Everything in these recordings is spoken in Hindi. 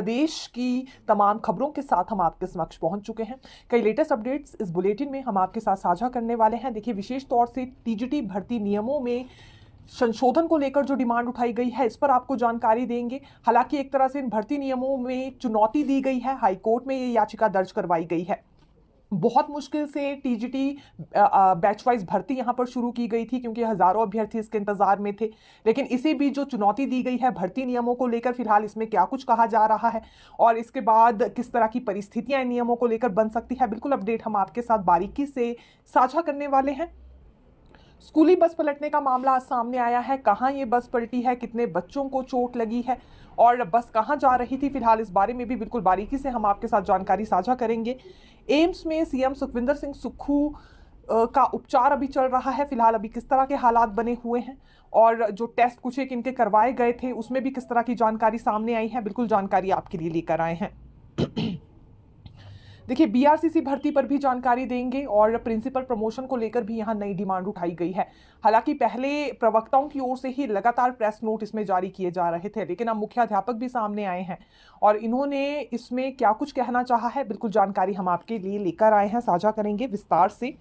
प्रदेश की तमाम खबरों के साथ हम आपके समक्ष पहुंच चुके हैं। कई लेटेस्ट अपडेट्स इस बुलेटिन में हम आपके साथ साझा करने वाले हैं। देखिए, विशेष तौर से टीजीटी भर्ती नियमों में संशोधन को लेकर जो डिमांड उठाई गई है, इस पर आपको जानकारी देंगे। हालांकि एक तरह से इन भर्ती नियमों में चुनौती दी गई है, हाईकोर्ट में ये याचिका दर्ज करवाई गई है। बहुत मुश्किल से टीजीटी बैच वाइज भर्ती यहां पर शुरू की गई थी, क्योंकि हजारों अभ्यर्थी इसके इंतजार में थे। लेकिन इसी बीच जो चुनौती दी गई है भर्ती नियमों को लेकर, फिलहाल इसमें क्या कुछ कहा जा रहा है और इसके बाद किस तरह की परिस्थितियां इन नियमों को लेकर बन सकती है, बिल्कुल अपडेट हम आपके साथ बारीकी से साझा करने वाले हैं। स्कूली बस पलटने का मामला आज सामने आया है। कहां ये बस पलटी है, कितने बच्चों को चोट लगी है और बस कहां जा रही थी, फिलहाल इस बारे में भी बिल्कुल बारीकी से हम आपके साथ जानकारी साझा करेंगे। एम्स में सीएम सुखविंदर सिंह सुक्खू का उपचार अभी चल रहा है। फिलहाल अभी किस तरह के हालात बने हुए हैं और जो टेस्ट कुछ एक इनके करवाए गए थे उसमें भी किस तरह की जानकारी सामने आई है, बिल्कुल जानकारी आपके लिए लेकर आए हैं। देखिए, बीआरसीसी भर्ती पर भी जानकारी देंगे और प्रिंसिपल प्रमोशन को लेकर भी यहां नई डिमांड उठाई गई है। हालांकि पहले प्रवक्ताओं की ओर से ही लगातार प्रेस नोट इसमें जारी किए जा रहे थे, लेकिन अब मुख्याध्यापक भी सामने आए हैं और इन्होंने इसमें क्या कुछ कहना चाहा है, बिल्कुल जानकारी हम आपके लिए लेकर आए हैं, साझा करेंगे विस्तार से।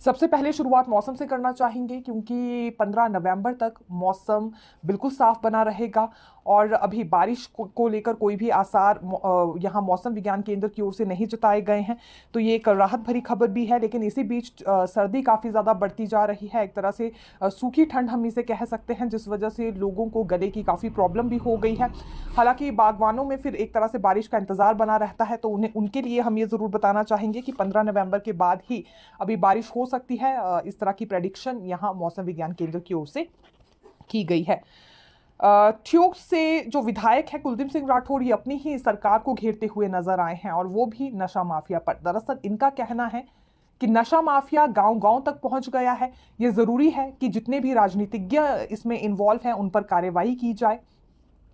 सबसे पहले शुरुआत मौसम से करना चाहेंगे, क्योंकि 15 नवंबर तक मौसम बिल्कुल साफ बना रहेगा और अभी बारिश को लेकर कोई भी आसार यहाँ मौसम विज्ञान केंद्र की ओर से नहीं जताए गए हैं। तो ये एक राहत भरी खबर भी है। लेकिन इसी बीच सर्दी काफ़ी ज़्यादा बढ़ती जा रही है। एक तरह से सूखी ठंड हम इसे कह सकते हैं, जिस वजह से लोगों को गले की काफ़ी प्रॉब्लम भी हो गई है। हालांकि बागवानों में फिर एक तरह से बारिश का इंतज़ार बना रहता है, तो उनके लिए हम ये ज़रूर बताना चाहेंगे कि 15 नवंबर के बाद ही अभी बारिश हो सकती है। इस तरह की प्रेडिक्शन यहाँ मौसम विज्ञान केंद्र की ओर से की गई है। ठियोग से जो विधायक है कुलदीप सिंह राठौर, ये अपनी ही सरकार को घेरते हुए नजर आए हैं और वो भी नशा माफिया पर। दरअसल इनका कहना है कि नशा माफिया गांव-गांव तक पहुंच गया है। ये जरूरी है कि जितने भी राजनीतिज्ञ इसमें इन्वॉल्व हैं उन पर कार्रवाई की जाए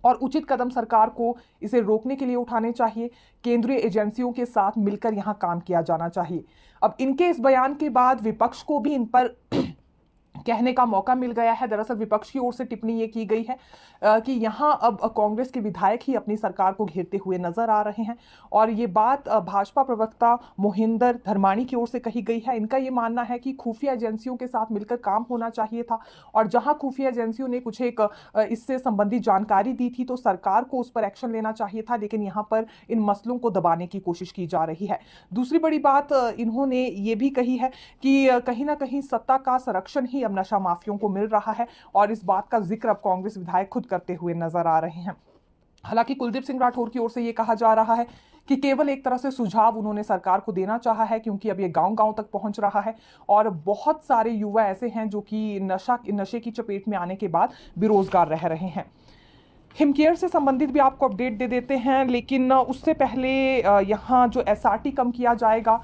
और उचित कदम सरकार को इसे रोकने के लिए उठाने चाहिए। केंद्रीय एजेंसियों के साथ मिलकर यहां काम किया जाना चाहिए। अब इनके इस बयान के बाद विपक्ष को भी इन पर कहने का मौका मिल गया है। दरअसल विपक्ष की ओर से टिप्पणी ये की गई है कि यहां अब कांग्रेस के विधायक ही अपनी सरकार को घेरते हुए नजर आ रहे हैं और ये बात भाजपा प्रवक्ता मोहिंदर धर्माणी की ओर से कही गई है। इनका ये मानना है कि खुफिया एजेंसियों के साथ मिलकर काम होना चाहिए था और जहां खुफिया एजेंसियों ने कुछ एक इससे संबंधित जानकारी दी थी तो सरकार को उस पर एक्शन लेना चाहिए था, लेकिन यहाँ पर इन मसलों को दबाने की कोशिश की जा रही है। दूसरी बड़ी बात इन्होंने ये भी कही है कि कहीं ना कहीं सत्ता का संरक्षण ही नशा माफियों को मिल रहा है और इस बात का जिक्र अब कांग्रेस विधायक खुद करते हुए नजर आ रहे हैं। हालांकि कुलदीप सिंह राठौर की ओर से यह कहा जा रहा है कि केवल एक तरह से सुझाव उन्होंने सरकार को देना चाहा है, क्योंकि अब ये गांव-गांव तक पहुंच रहा है और बहुत सारे युवा ऐसे हैं जो कि नशे की चपेट में आने के बाद बेरोजगार रह रहे हैं। हिमकेयर से संबंधित भी आपको अपडेट दे देते हैं, लेकिन उससे पहले यहाँ जो एसआरटी कम किया जाएगा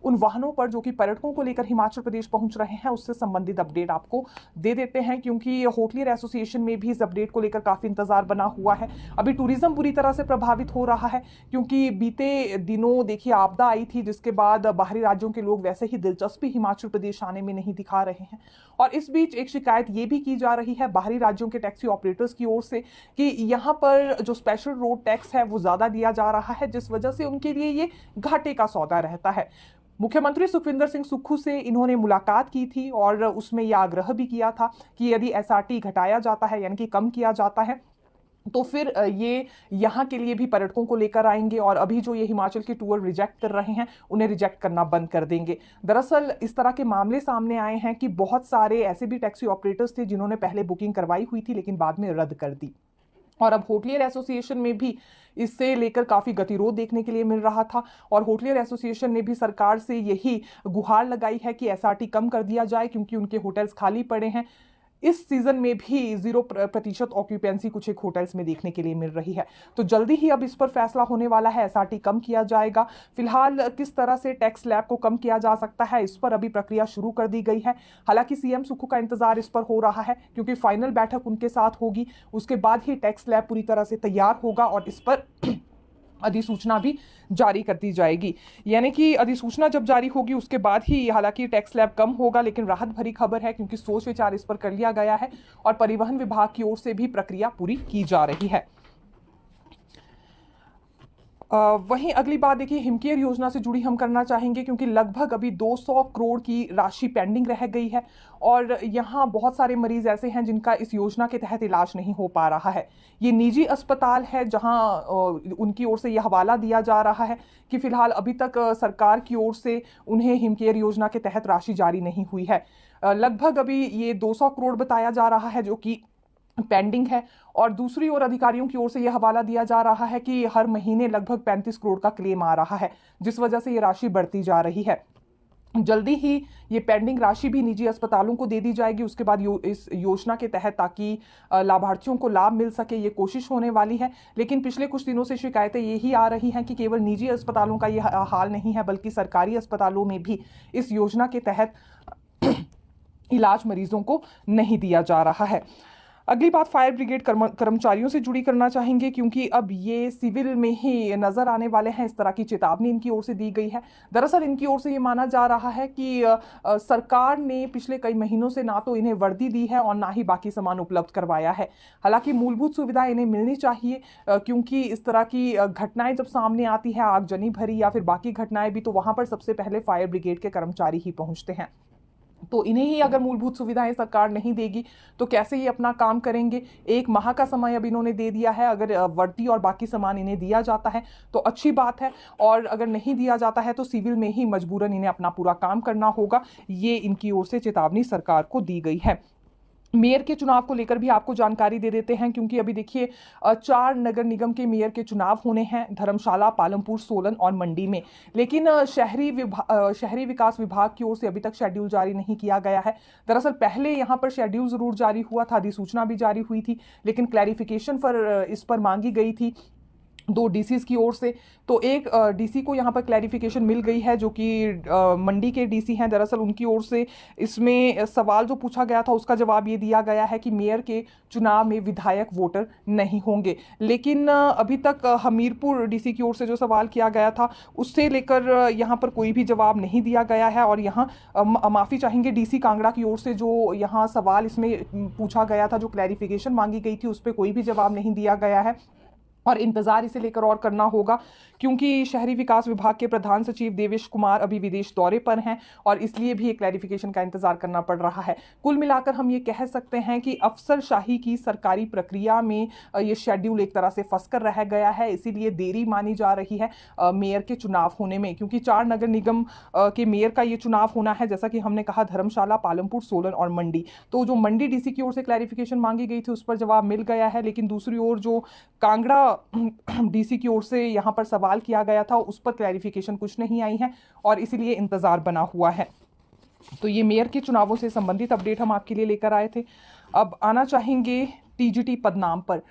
उन वाहनों पर जो कि पर्यटकों को लेकर हिमाचल प्रदेश पहुंच रहे हैं, उससे संबंधित अपडेट आपको दे देते हैं, क्योंकि होटलियर एसोसिएशन में भी इस अपडेट को लेकर काफ़ी इंतजार बना हुआ है। अभी टूरिज्म बुरी तरह से प्रभावित हो रहा है, क्योंकि बीते दिनों देखिए आपदा आई थी, जिसके बाद बाहरी राज्यों के लोग वैसे ही दिलचस्पी हिमाचल प्रदेश आने में नहीं दिखा रहे हैं। और इस बीच एक शिकायत ये भी की जा रही है बाहरी राज्यों के टैक्सी ऑपरेटर्स की ओर से कि यहाँ पर जो स्पेशल रोड टैक्स है वो ज़्यादा दिया जा रहा है, जिस वजह से उनके लिए ये घाटे का सौदा रहता है। मुख्यमंत्री सुखविंदर सिंह सुक्खू से इन्होंने मुलाकात की थी और उसमें यह आग्रह भी किया था कि यदि एसआरटी घटाया जाता है यानी कि कम किया जाता है तो फिर ये यहाँ के लिए भी पर्यटकों को लेकर आएंगे और अभी जो ये हिमाचल के टूर रिजेक्ट कर रहे हैं उन्हें रिजेक्ट करना बंद कर देंगे। दरअसल इस तरह के मामले सामने आए हैं कि बहुत सारे ऐसे भी टैक्सी ऑपरेटर्स थे जिन्होंने पहले बुकिंग करवाई हुई थी लेकिन बाद में रद्द कर दी और अब होटलियर एसोसिएशन में भी इससे लेकर काफ़ी गतिरोध देखने के लिए मिल रहा था और होटलियर एसोसिएशन ने भी सरकार से यही गुहार लगाई है कि एसआरटी कम कर दिया जाए, क्योंकि उनके होटल्स खाली पड़े हैं। इस सीजन में भी 0% ऑक्यूपेंसी कुछ एक होटल्स में देखने के लिए मिल रही है। तो जल्दी ही अब इस पर फैसला होने वाला है, एसआरटी कम किया जाएगा। फिलहाल किस तरह से टैक्स स्लैब को कम किया जा सकता है, इस पर अभी प्रक्रिया शुरू कर दी गई है। हालांकि सीएम सुक्खू का इंतजार इस पर हो रहा है, क्योंकि फाइनल बैठक उनके साथ होगी, उसके बाद ही टैक्स स्लैब पूरी तरह से तैयार होगा और इस पर अधिसूचना भी जारी कर दी जाएगी। यानी कि अधिसूचना जब जारी होगी उसके बाद ही हालांकि टैक्स स्लैब कम होगा, लेकिन राहत भरी खबर है क्योंकि सोच विचार इस पर कर लिया गया है और परिवहन विभाग की ओर से भी प्रक्रिया पूरी की जा रही है। वहीं अगली बात देखिए, हिमकेयर योजना से जुड़ी हम करना चाहेंगे, क्योंकि लगभग अभी 200 करोड़ की राशि पेंडिंग रह गई है और यहाँ बहुत सारे मरीज ऐसे हैं जिनका इस योजना के तहत इलाज नहीं हो पा रहा है। ये निजी अस्पताल है जहां उनकी ओर से यह हवाला दिया जा रहा है कि फिलहाल अभी तक सरकार की ओर से उन्हें हिमकेयर योजना के तहत राशि जारी नहीं हुई है। लगभग अभी ये 200 करोड़ बताया जा रहा है जो कि पेंडिंग है, और दूसरी ओर अधिकारियों की ओर से यह हवाला दिया जा रहा है कि हर महीने लगभग 35 करोड़ का क्लेम आ रहा है, जिस वजह से यह राशि बढ़ती जा रही है। जल्दी ही ये पेंडिंग राशि भी निजी अस्पतालों को दे दी जाएगी उसके बाद इस योजना के तहत, ताकि लाभार्थियों को लाभ मिल सके, ये कोशिश होने वाली है। लेकिन पिछले कुछ दिनों से शिकायतें यही आ रही हैं कि केवल निजी अस्पतालों का यह हाल नहीं है, बल्कि सरकारी अस्पतालों में भी इस योजना के तहत इलाज मरीजों को नहीं दिया जा रहा है। अगली बात फायर ब्रिगेड कर्मचारियों से जुड़ी करना चाहेंगे, क्योंकि अब ये सिविल में ही नजर आने वाले हैं। इस तरह की चेतावनी इनकी ओर से दी गई है। दरअसल इनकी ओर से ये माना जा रहा है कि सरकार ने पिछले कई महीनों से ना तो इन्हें वर्दी दी है और ना ही बाकी सामान उपलब्ध करवाया है। हालांकि मूलभूत सुविधा इन्हें मिलनी चाहिए, क्योंकि इस तरह की घटनाएं जब सामने आती है, आगजनी भरी या फिर बाकी घटनाएं भी, तो वहां पर सबसे पहले फायर ब्रिगेड के कर्मचारी ही पहुंचते हैं। तो इन्हें ही अगर मूलभूत सुविधाएं सरकार नहीं देगी तो कैसे ये अपना काम करेंगे। 1 माह का समय अब इन्होंने दे दिया है। अगर वर्दी और बाकी सामान इन्हें दिया जाता है तो अच्छी बात है, और अगर नहीं दिया जाता है तो सिविल में ही मजबूरन इन्हें अपना पूरा काम करना होगा। ये इनकी ओर से चेतावनी सरकार को दी गई है। मेयर के चुनाव को लेकर भी आपको जानकारी दे देते हैं, क्योंकि अभी देखिए 4 नगर निगम के मेयर के चुनाव होने हैं, धर्मशाला, पालमपुर, सोलन और मंडी में। लेकिन शहरी विकास विभाग की ओर से अभी तक शेड्यूल जारी नहीं किया गया है। दरअसल पहले यहाँ पर शेड्यूल जरूर जारी हुआ था, अधिसूचना भी जारी हुई थी, लेकिन क्लैरिफिकेशन इस पर मांगी गई थी 2 डीसीज की ओर से। तो एक डीसी को यहाँ पर क्लैरिफिकेशन मिल गई है, जो कि मंडी के डीसी हैं। दरअसल उनकी ओर से इसमें सवाल जो पूछा गया था उसका जवाब ये दिया गया है कि मेयर के चुनाव में विधायक वोटर नहीं होंगे। लेकिन अभी तक हमीरपुर डीसी की ओर से जो सवाल किया गया था उससे लेकर यहाँ पर कोई भी जवाब नहीं दिया गया है। और यहाँ माफ़ी चाहेंगे डीसी कांगड़ा की ओर से, जो यहाँ सवाल इसमें पूछा गया था, जो क्लैरिफिकेशन मांगी गई थी, उस पर कोई भी जवाब नहीं दिया गया है। और इंतजार इसे लेकर और करना होगा, क्योंकि शहरी विकास विभाग के प्रधान सचिव देवेश कुमार अभी विदेश दौरे पर हैं और इसलिए भी एक क्लैरिफिकेशन का इंतजार करना पड़ रहा है। कुल मिलाकर हम ये कह सकते हैं कि अफसरशाही की सरकारी प्रक्रिया में ये शेड्यूल एक तरह से फंस कर रह गया है, इसीलिए देरी मानी जा रही है मेयर के चुनाव होने में। क्योंकि 4 नगर निगम के मेयर का ये चुनाव होना है, जैसा कि हमने कहा, धर्मशाला, पालमपुर, सोलन और मंडी। तो जो मंडी डीसी की ओर से क्लैरिफिकेशन मांगी गई थी उस पर जवाब मिल गया है, लेकिन दूसरी ओर जो कांगड़ा डीसी की ओर से यहां पर सवाल किया गया था उस पर क्लैरिफिकेशन कुछ नहीं आई है और इसीलिए इंतजार बना हुआ है। तो ये मेयर के चुनावों से संबंधित अपडेट हम आपके लिए लेकर आए थे। अब आना चाहेंगे टीजीटी पदनाम पर।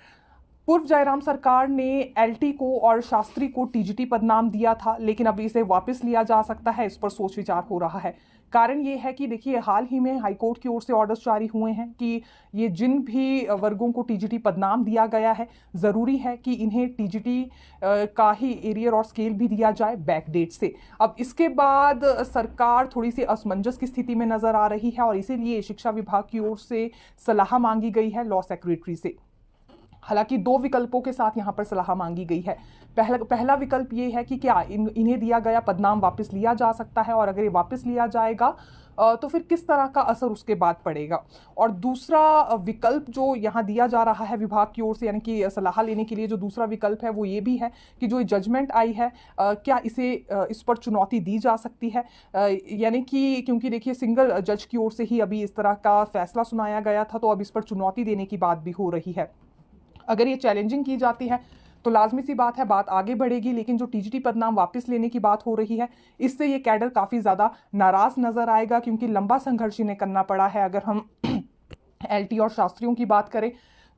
पूर्व जयराम सरकार ने एलटी को और शास्त्री को टीजीटी पदनाम दिया था, लेकिन अब इसे वापस लिया जा सकता है, इस पर सोच विचार हो रहा है। कारण ये है कि देखिए, हाल ही में हाईकोर्ट की ओर से ऑर्डर्स जारी हुए हैं कि ये जिन भी वर्गों को टीजीटी पदनाम दिया गया है, ज़रूरी है कि इन्हें टीजीटी का ही एरियर और स्केल भी दिया जाए बैकडेट से। अब इसके बाद सरकार थोड़ी सी असमंजस की स्थिति में नजर आ रही है और इसीलिए शिक्षा विभाग की ओर से सलाह मांगी गई है लॉ सेक्रेटरी से। हालांकि 2 विकल्पों के साथ यहाँ पर सलाह मांगी गई है। पहला विकल्प ये है कि क्या इन्हें दिया गया पदनाम वापस लिया जा सकता है, और अगर ये वापस लिया जाएगा तो फिर किस तरह का असर उसके बाद पड़ेगा। और दूसरा विकल्प जो यहाँ दिया जा रहा है विभाग की ओर से, यानी कि सलाह लेने के लिए जो दूसरा विकल्प है वो ये भी है कि जो जजमेंट आई है क्या इस पर चुनौती दी जा सकती है। यानी कि क्योंकि देखिए, सिंगल जज की ओर से ही अभी इस तरह का फैसला सुनाया गया था, तो अब इस पर चुनौती देने की बात भी हो रही है। अगर ये चैलेंजिंग की जाती है तो लाजमी सी बात है, बात आगे बढ़ेगी। लेकिन जो टीजीटी पदनाम वापस लेने की बात हो रही है, इससे ये कैडर काफ़ी ज़्यादा नाराज़ नज़र आएगा, क्योंकि लंबा संघर्ष इन्हें करना पड़ा है। अगर हम एलटी और शास्त्रियों की बात करें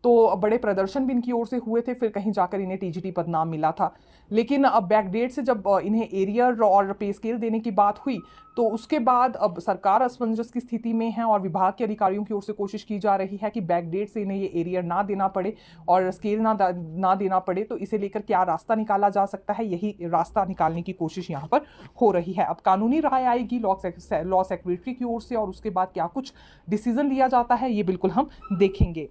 तो बड़े प्रदर्शन भी इनकी ओर से हुए थे, फिर कहीं जाकर इन्हें टीजीटी पदनाम मिला था। लेकिन अब बैकडेट से जब इन्हें एरियर और पे स्केल देने की बात हुई तो उसके बाद अब सरकार असमंजस की स्थिति में है और विभाग के अधिकारियों की ओर से कोशिश की जा रही है कि बैकडेट से इन्हें ये एरियर ना देना पड़े और स्केल ना देना पड़े। तो इसे लेकर क्या रास्ता निकाला जा सकता है, यही रास्ता निकालने की कोशिश यहाँ पर हो रही है। अब कानूनी राय आएगी लॉ सेक्रेटरी की ओर से और उसके बाद क्या कुछ डिसीजन लिया जाता है, ये बिल्कुल हम देखेंगे।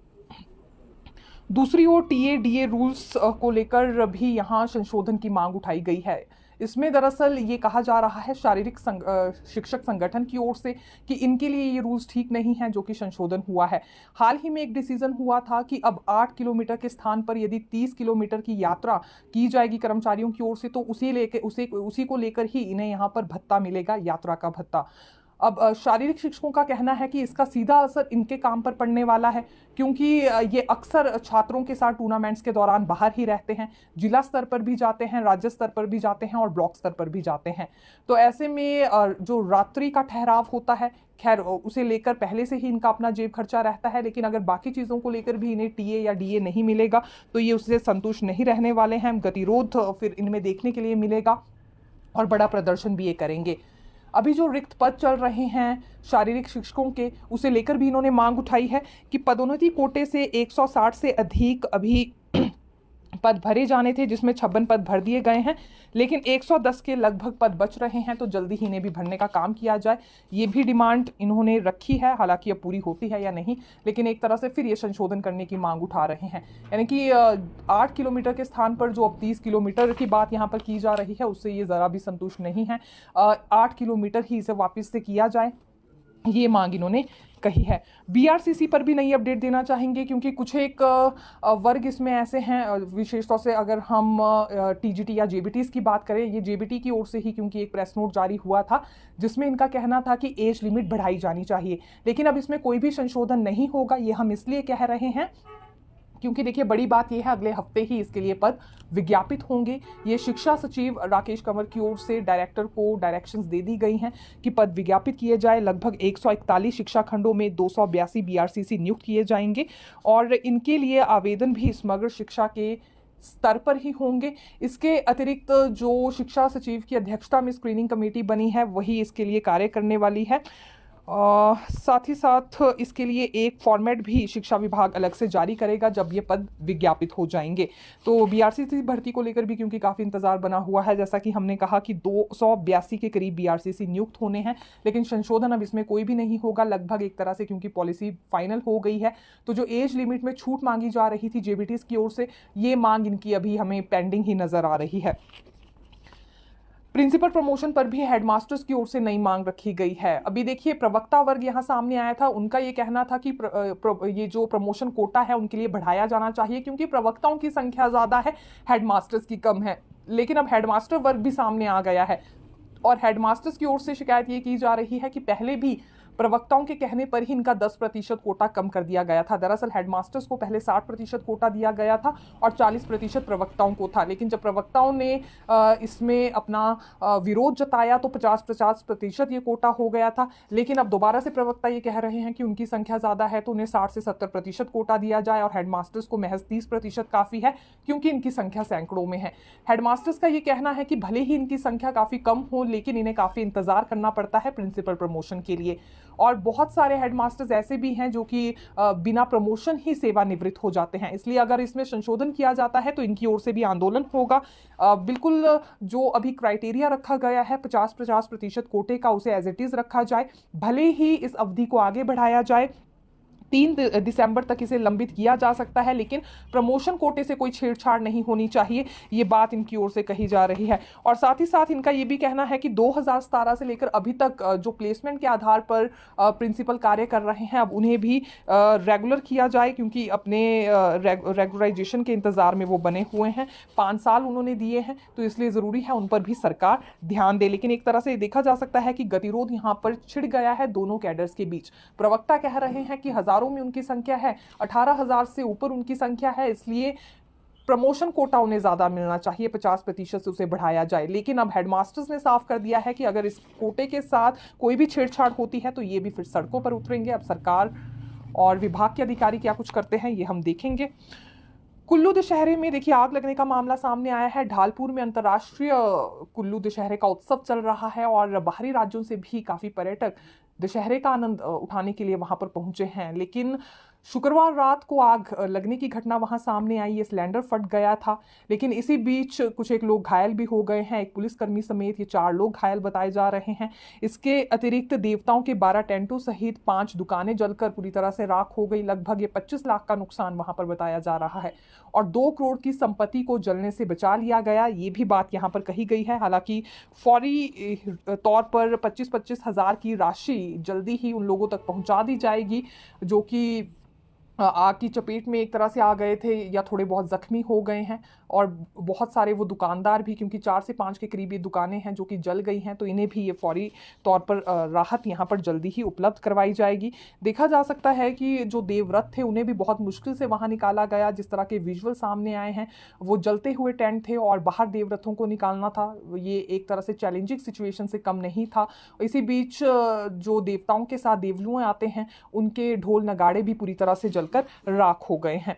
दूसरी ओर टीए डीए रूल्स को लेकर भी यहाँ संशोधन की मांग उठाई गई है। इसमें दरअसल ये कहा जा रहा है शिक्षक संगठन की ओर से कि इनके लिए ये रूल्स ठीक नहीं है, जो कि संशोधन हुआ है। हाल ही में एक डिसीजन हुआ था कि अब 8 किलोमीटर के स्थान पर यदि 30 किलोमीटर की यात्रा की जाएगी कर्मचारियों की ओर से, तो उसी को लेकर ही इन्हें यहाँ पर भत्ता मिलेगा, यात्रा का भत्ता। अब शारीरिक शिक्षकों का कहना है कि इसका सीधा असर इनके काम पर पड़ने वाला है, क्योंकि ये अक्सर छात्रों के साथ टूर्नामेंट्स के दौरान बाहर ही रहते हैं, जिला स्तर पर भी जाते हैं, राज्य स्तर पर भी जाते हैं और ब्लॉक स्तर पर भी जाते हैं। तो ऐसे में जो रात्रि का ठहराव होता है, खैर उसे लेकर पहले से ही इनका अपना जेब खर्चा रहता है, लेकिन अगर बाकी चीज़ों को लेकर भी इन्हें टीए या डीए नहीं मिलेगा तो ये उससे संतुष्ट नहीं रहने वाले हैं। गतिरोध फिर इनमें देखने के लिए मिलेगा और बड़ा प्रदर्शन भी ये करेंगे। अभी जो रिक्त पद चल रहे हैं शारीरिक शिक्षकों के, उसे लेकर भी इन्होंने मांग उठाई है कि पदोन्नति कोटे से 160 से अधिक अभी पद भरे जाने थे, जिसमें 56 पद भर दिए गए हैं, लेकिन 110 के लगभग पद बच रहे हैं, तो जल्दी ही इन्हें भी भरने का काम किया जाए। ये भी डिमांड इन्होंने रखी है, हालांकि अब पूरी होती है या नहीं, लेकिन एक तरह से फिर ये संशोधन करने की मांग उठा रहे हैं। यानी कि 8 किलोमीटर के स्थान पर जो अब 30 किलोमीटर की बात यहाँ पर की जा रही है, उससे ये ज़रा भी संतुष्ट नहीं है। 8 किलोमीटर ही इसे वापस से किया जाए, ये मांग इन्होंने कही है। बीआरसीसी पर भी नई अपडेट देना चाहेंगे, क्योंकि कुछ एक वर्ग इसमें ऐसे हैं, विशेष तौर से अगर हम टीजीटी या जेबीटीज की बात करें, ये जेबीटी की ओर से ही, क्योंकि एक प्रेस नोट जारी हुआ था जिसमें इनका कहना था कि एज लिमिट बढ़ाई जानी चाहिए, लेकिन अब इसमें कोई भी संशोधन नहीं होगा। ये हम इसलिए कह रहे हैं क्योंकि देखिए बड़ी बात यह है, अगले हफ्ते ही इसके लिए पद विज्ञापित होंगे। ये शिक्षा सचिव राकेश कंवर की ओर से डायरेक्टर को डायरेक्शंस दे दी गई हैं कि पद विज्ञापित किए जाए। लगभग 141 शिक्षा खंडों में 282 बीआरसीसी नियुक्त किए जाएंगे और इनके लिए आवेदन भी समग्र शिक्षा के स्तर पर ही होंगे। इसके अतिरिक्त जो शिक्षा सचिव की अध्यक्षता में स्क्रीनिंग कमेटी बनी है, वही इसके लिए कार्य करने वाली है। साथ ही साथ इसके लिए एक फॉर्मेट भी शिक्षा विभाग अलग से जारी करेगा जब ये पद विज्ञापित हो जाएंगे। तो बीआरसीसी भर्ती को लेकर भी क्योंकि काफ़ी इंतजार बना हुआ है, जैसा कि हमने कहा कि 282 के करीब बीआरसीसी नियुक्त होने हैं, लेकिन संशोधन अब इसमें कोई भी नहीं होगा लगभग एक तरह से, क्योंकि पॉलिसी फाइनल हो गई है। तो जो एज लिमिट में छूट मांगी जा रही थी जेबीटीज की ओर से, ये मांग इनकी अभी हमें पेंडिंग ही नजर आ रही है। प्रिंसिपल प्रमोशन पर भी हेडमास्टर्स की ओर से नई मांग रखी गई है। अभी देखिए प्रवक्ता वर्ग यहाँ सामने आया था, उनका ये कहना था कि ये जो प्रमोशन कोटा है उनके लिए बढ़ाया जाना चाहिए, क्योंकि प्रवक्ताओं की संख्या ज़्यादा है, हेडमास्टर्स की कम है। लेकिन अब हेडमास्टर वर्ग भी सामने आ गया है और हेडमास्टर्स की ओर से शिकायत ये की जा रही है कि पहले भी प्रवक्ताओं के कहने पर ही इनका 10% कोटा कम कर दिया गया था। दरअसल हेडमास्टर्स को पहले 60% कोटा दिया गया था और 40% प्रवक्ताओं को था, लेकिन जब प्रवक्ताओं ने इसमें अपना विरोध जताया तो 50% ये कोटा हो गया था। लेकिन अब दोबारा से प्रवक्ता ये कह रहे हैं कि उनकी संख्या ज़्यादा है, तो उन्हें 60 से 70% कोटा दिया जाए और हेडमास्टर्स को महज 30% काफ़ी है, क्योंकि इनकी संख्या सैकड़ों में है। हेडमास्टर्स का ये कहना है कि भले ही इनकी संख्या काफ़ी कम हो, लेकिन इन्हें काफ़ी इंतजार करना पड़ता है प्रिंसिपल प्रमोशन के लिए। और बहुत सारे हेडमास्टर्स ऐसे भी हैं जो कि बिना प्रमोशन ही सेवानिवृत्त हो जाते हैं। इसलिए अगर इसमें संशोधन किया जाता है तो इनकी ओर से भी आंदोलन होगा। बिल्कुल जो अभी क्राइटेरिया रखा गया है 50% कोटे का, उसे एज इट इज़ रखा जाए, भले ही इस अवधि को आगे बढ़ाया जाए। 3 दिसंबर तक इसे लंबित किया जा सकता है, लेकिन प्रमोशन कोटे से कोई छेड़छाड़ नहीं होनी चाहिए, ये बात इनकी ओर से कही जा रही है। और साथ ही साथ इनका ये भी कहना है कि 2017 से लेकर अभी तक जो प्लेसमेंट के आधार पर प्रिंसिपल कार्य कर रहे हैं, अब उन्हें भी रेगुलर किया जाए, क्योंकि अपने रेगुलराइजेशन के इंतज़ार में वो बने हुए हैं। 5 साल उन्होंने दिए हैं, तो इसलिए ज़रूरी है उन पर भी सरकार ध्यान दे। लेकिन एक तरह से देखा जा सकता है कि गतिरोध यहाँ पर छिड़ गया है दोनों कैडर्स के बीच। प्रवक्ता कह रहे हैं कि हज़ारों में उनकी संख्या है, 18,000 से ऊपर उनकी संख्या है, इसलिए प्रमोशन कोटा उन्हें ज़्यादा मिलना चाहिए, 50% से उसे बढ़ाया जाए। लेकिन अब हेडमास्टर्स ने साफ कर दिया है कि अगर इस कोटे के साथ कोई भी छेड़छाड़ होती है तो ये भी फिर सड़कों पर उतरेंगे। अब सरकार और विभाग के अधिकारी क्या कुछ करते हैं ये हम देखेंगे। कुल्लू दशहरे में देखिए आग लगने का मामला सामने आया है। ढालपुर में अंतर्राष्ट्रीय कुल्लू दशहरे का उत्सव चल रहा है और बाहरी राज्यों से भी काफ़ी पर्यटक दशहरे का आनंद उठाने के लिए वहां पर पहुंचे हैं, लेकिन शुक्रवार रात को आग लगने की घटना वहां सामने आई। ये सिलेंडर फट गया था, लेकिन इसी बीच कुछ एक लोग घायल भी हो गए हैं। एक पुलिसकर्मी समेत ये 4 लोग घायल बताए जा रहे हैं। इसके अतिरिक्त देवताओं के 12 टेंटों सहित 5 दुकानें जलकर पूरी तरह से राख हो गई। लगभग ये 25 लाख का नुकसान वहां पर बताया जा रहा है और 2 करोड़ की संपत्ति को जलने से बचा लिया गया, ये भी बात यहां पर कही गई है। हालांकि फौरी तौर पर 25-25 हजार की राशि जल्दी ही उन लोगों तक पहुंचा दी जाएगी जो कि आग की चपेट में एक तरह से आ गए थे या थोड़े बहुत जख्मी हो गए हैं। और बहुत सारे वो दुकानदार भी, क्योंकि 4 से 5 के करीब ये दुकानें हैं जो कि जल गई हैं, तो इन्हें भी ये फौरी तौर पर राहत यहाँ पर जल्दी ही उपलब्ध करवाई जाएगी। देखा जा सकता है कि जो देवव्रत थे उन्हें भी बहुत मुश्किल से वहाँ निकाला गया। जिस तरह के विजुअल सामने आए हैं, वो जलते हुए टेंट थे और बाहर देवव्रतों को निकालना था, ये एक तरह से चैलेंजिंग सिचुएशन से कम नहीं था। इसी बीच जो देवताओं के साथ देवलुएं आते हैं, उनके ढोल नगाड़े भी पूरी तरह से जलकर राख हो गए हैं।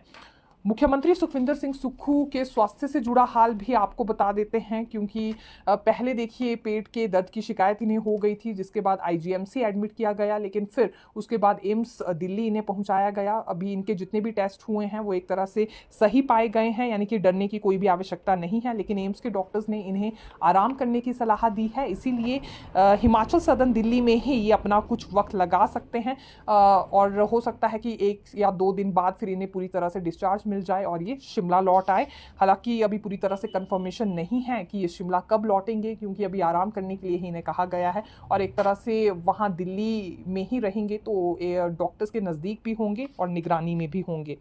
मुख्यमंत्री सुखविंदर सिंह सुक्खू के स्वास्थ्य से जुड़ा हाल भी आपको बता देते हैं, क्योंकि पहले देखिए पेट के दर्द की शिकायत इन्हें हो गई थी, जिसके बाद आईजीएमसी एडमिट किया गया, लेकिन फिर उसके बाद एम्स दिल्ली इन्हें पहुंचाया गया। अभी इनके जितने भी टेस्ट हुए हैं वो एक तरह से सही पाए गए हैं, यानी कि डरने की कोई भी आवश्यकता नहीं है। लेकिन एम्स के डॉक्टर्स ने इन्हें आराम करने की सलाह दी है, इसीलिए हिमाचल सदन दिल्ली में ही ये अपना कुछ वक्त लगा सकते हैं और हो सकता है कि 1 या 2 दिन बाद फिर इन्हें पूरी तरह से डिस्चार्ज मिल जाए और ये शिमला लौट आए। हालांकि अभी पूरी तरह से कंफर्मेशन नहीं है कि ये शिमला कब लौटेंगे, क्योंकि अभी आराम करने के लिए ही इन्हें कहा गया है और एक तरह से वहाँ दिल्ली में ही रहेंगे, तो डॉक्टर्स के नज़दीक भी होंगे और निगरानी में भी होंगे।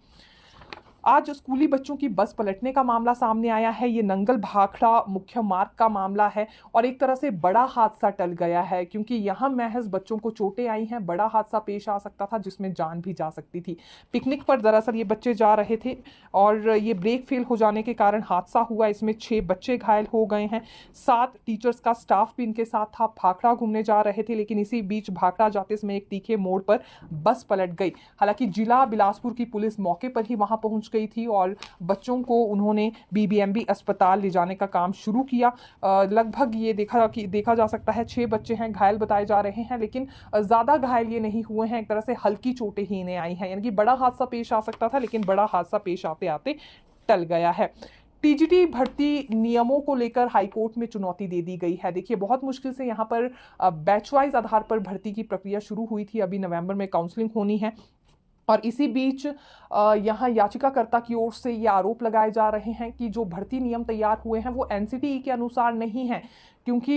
आज स्कूली बच्चों की बस पलटने का मामला सामने आया है। ये नंगल भाखड़ा मुख्य मार्ग का मामला है और एक तरह से बड़ा हादसा टल गया है, क्योंकि यहाँ महज बच्चों को चोटें आई हैं। बड़ा हादसा पेश आ सकता था जिसमें जान भी जा सकती थी। पिकनिक पर दरअसल ये बच्चे जा रहे थे और ये ब्रेक फेल हो जाने के कारण हादसा हुआ। इसमें 6 बच्चे घायल हो गए हैं। 7 टीचर्स का स्टाफ भी इनके साथ था। भाखड़ा घूमने जा रहे थे, लेकिन इसी बीच भाखड़ा जाते समय एक तीखे मोड़ पर बस पलट गई। हालांकि जिला बिलासपुर की पुलिस मौके पर ही वहां पहुंच गई थी और बच्चों को उन्होंने बीबीएमबी अस्पताल ले जाने का काम शुरू किया। लगभग ये देखा जा सकता है 6 बच्चे हैं, घायल बताए जा रहे हैं, लेकिन ज़्यादा घायल ये नहीं हुए हैं। एक तरह से हल्की चोटें ही इन्हें आई हैं, यानी कि बड़ा हादसा पेश आ सकता था, लेकिन बड़ा हादसा पेश आते आते टल गया है। टीजीटी भर्ती नियमों को लेकर हाईकोर्ट में चुनौती दे दी गई है। देखिए, बहुत मुश्किल से यहाँ पर बैच वाइज आधार पर भर्ती की प्रक्रिया शुरू हुई थी। अभी नवंबर में काउंसलिंग होनी है और इसी बीच यहाँ याचिकाकर्ता की ओर से ये आरोप लगाए जा रहे हैं कि जो भर्ती नियम तैयार हुए हैं वो एनसीटीई के अनुसार नहीं है, क्योंकि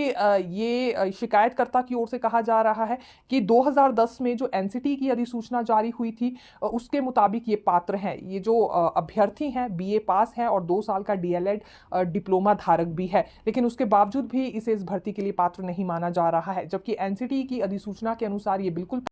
ये शिकायतकर्ता की ओर से कहा जा रहा है कि 2010 में जो एनसीटीई की अधिसूचना जारी हुई थी उसके मुताबिक ये पात्र हैं। ये जो अभ्यर्थी हैं बीए पास हैं और 2 साल का डीएलएड डिप्लोमा धारक भी है, लेकिन उसके बावजूद भी इसे इस भर्ती के लिए पात्र नहीं माना जा रहा है, जबकि एनसीटीई की अधिसूचना के अनुसार ये बिल्कुल